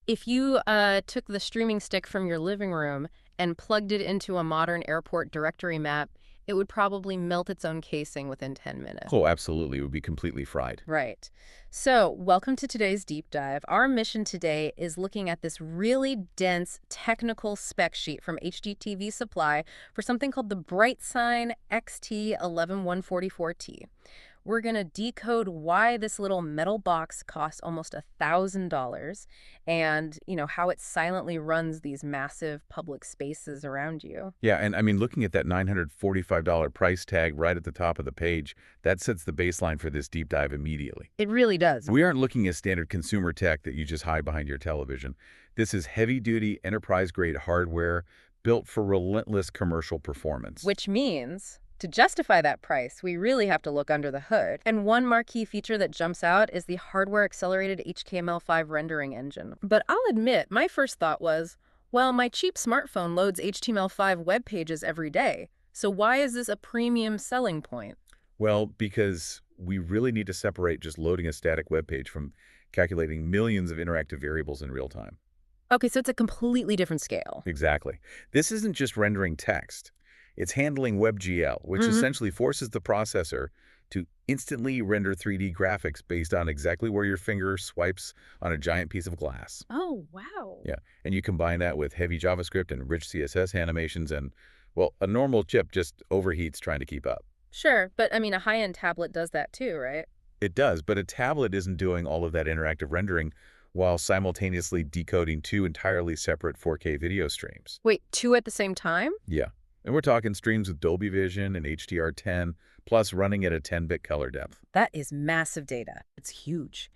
If you took the streaming stick from your living room and plugged it into a modern airport directory map, it would probably melt its own casing within 10 minutes. Oh, absolutely. It would be completely fried. Right. So, welcome to today's deep dive. Our mission today is looking at this really dense technical spec sheet from HDTV Supply for something called the BrightSign XT1144-T. We're going to decode why this little metal box costs almost $1,000 and, how it silently runs these massive public spaces around you. Yeah, and I mean, looking at that $945 price tag right at the top of the page, that sets the baseline for this deep dive immediately. It really does. We aren't looking at standard consumer tech that you just hide behind your television. This is heavy-duty, enterprise-grade hardware built for relentless commercial performance. Which means, to justify that price, we really have to look under the hood. And one marquee feature that jumps out is the hardware-accelerated HTML5 rendering engine. But I'll admit, my first thought was, well, my cheap smartphone loads HTML5 web pages every day. So why is this a premium selling point? Well, because we really need to separate just loading a static web page from calculating millions of interactive variables in real time. Okay, so it's a completely different scale. Exactly. This isn't just rendering text. It's handling WebGL, which essentially forces the processor to instantly render 3D graphics based on exactly where your finger swipes on a giant piece of glass. Oh, wow. Yeah, and you combine that with heavy JavaScript and rich CSS animations and, well, a normal chip just overheats trying to keep up. Sure, but I mean, a high-end tablet does that too, right? It does, but a tablet isn't doing all of that interactive rendering while simultaneously decoding two entirely separate 4K video streams. Wait, two at the same time? Yeah, and we're talking streams with Dolby Vision and HDR10, plus running at a 10-bit color depth. That is massive data. It's huge.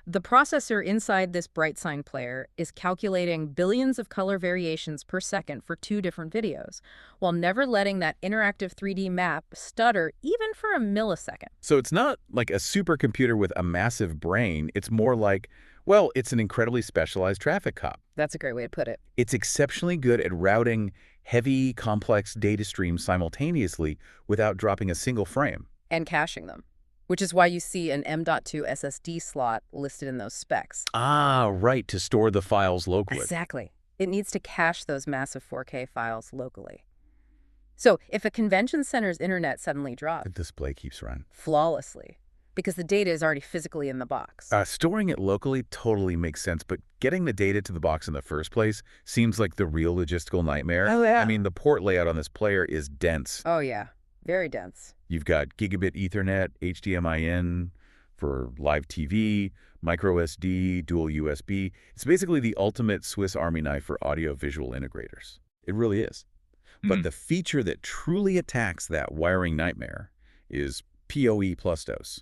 The processor inside this BrightSign player is calculating billions of color variations per second for two different videos, while never letting that interactive 3D map stutter even for a millisecond. So it's not like a supercomputer with a massive brain. It's more like, well, it's an incredibly specialized traffic cop. That's a great way to put it. It's exceptionally good at routing heavy, complex data streams simultaneously without dropping a single frame. And caching them, which is why you see an M.2 SSD slot listed in those specs. Ah, right, to store the files locally. Exactly. It needs to cache those massive 4K files locally. So if a convention center's internet suddenly drops The display keeps running. flawlessly, because the data is already physically in the box. Storing it locally totally makes sense, but getting the data to the box in the first place seems like the real logistical nightmare. Oh, yeah. I mean, the port layout on this player is dense. Oh, yeah. Very dense. You've got gigabit Ethernet, HDMI in for live TV, micro SD, dual USB. It's basically the ultimate Swiss Army knife for audio-visual integrators. It really is. But the feature that truly attacks that wiring nightmare is PoE plus DOS,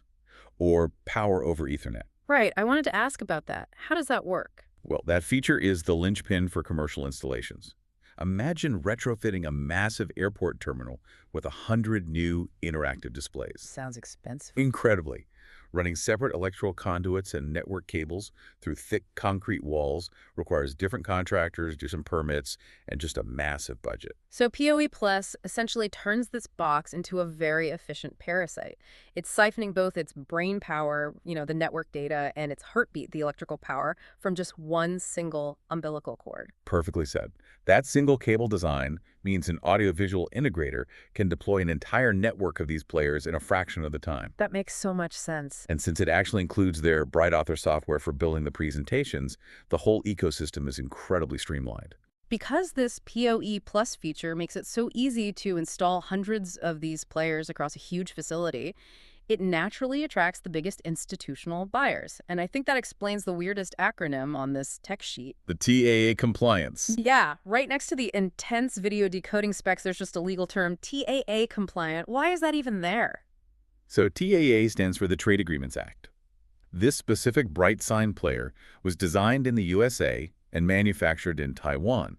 or Power over Ethernet. Right. I wanted to ask about that. How does that work? Well, that feature is the linchpin for commercial installations. Imagine retrofitting a massive airport terminal with 100 new interactive displays. Sounds expensive. Incredibly. Running separate electrical conduits and network cables through thick concrete walls requires different contractors, do some permits, and just a massive budget. So PoE Plus essentially turns this box into a very efficient parasite. It's siphoning both its brain power, the network data, and its heartbeat, the electrical power, from just one single umbilical cord. Perfectly said. That single cable design means an audiovisual integrator can deploy an entire network of these players in a fraction of the time. That makes so much sense. And since it actually includes their BrightAuthor software for building the presentations, the whole ecosystem is incredibly streamlined. Because this PoE Plus feature makes it so easy to install hundreds of these players across a huge facility, it naturally attracts the biggest institutional buyers. And I think that explains the weirdest acronym on this tech sheet. The TAA compliance. Yeah, right next to the intense video decoding specs, there's just a legal term, TAA compliant. Why is that even there? So TAA stands for the Trade Agreements Act. This specific BrightSign player was designed in the USA and manufactured in Taiwan,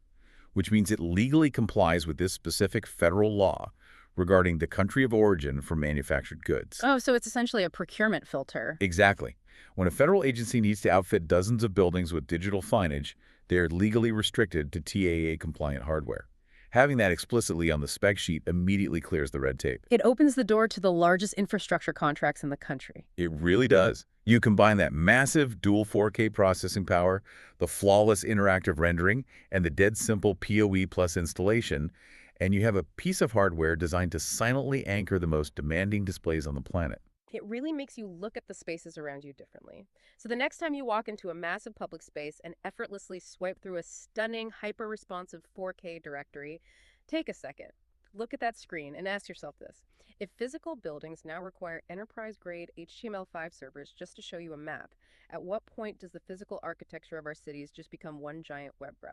which means it legally complies with this specific federal law regarding the country of origin for manufactured goods. Oh, so it's essentially a procurement filter. Exactly. When a federal agency needs to outfit dozens of buildings with digital signage, they are legally restricted to TAA-compliant hardware. Having that explicitly on the spec sheet immediately clears the red tape. It opens the door to the largest infrastructure contracts in the country. It really does. You combine that massive dual 4K processing power, the flawless interactive rendering, and the dead simple PoE plus installation, and you have a piece of hardware designed to silently anchor the most demanding displays on the planet. It really makes you look at the spaces around you differently. So the next time you walk into a massive public space and effortlessly swipe through a stunning, hyper-responsive 4K directory, take a second. Look at that screen and ask yourself this. If physical buildings now require enterprise-grade HTML5 servers just to show you a map, at what point does the physical architecture of our cities just become one giant web browser?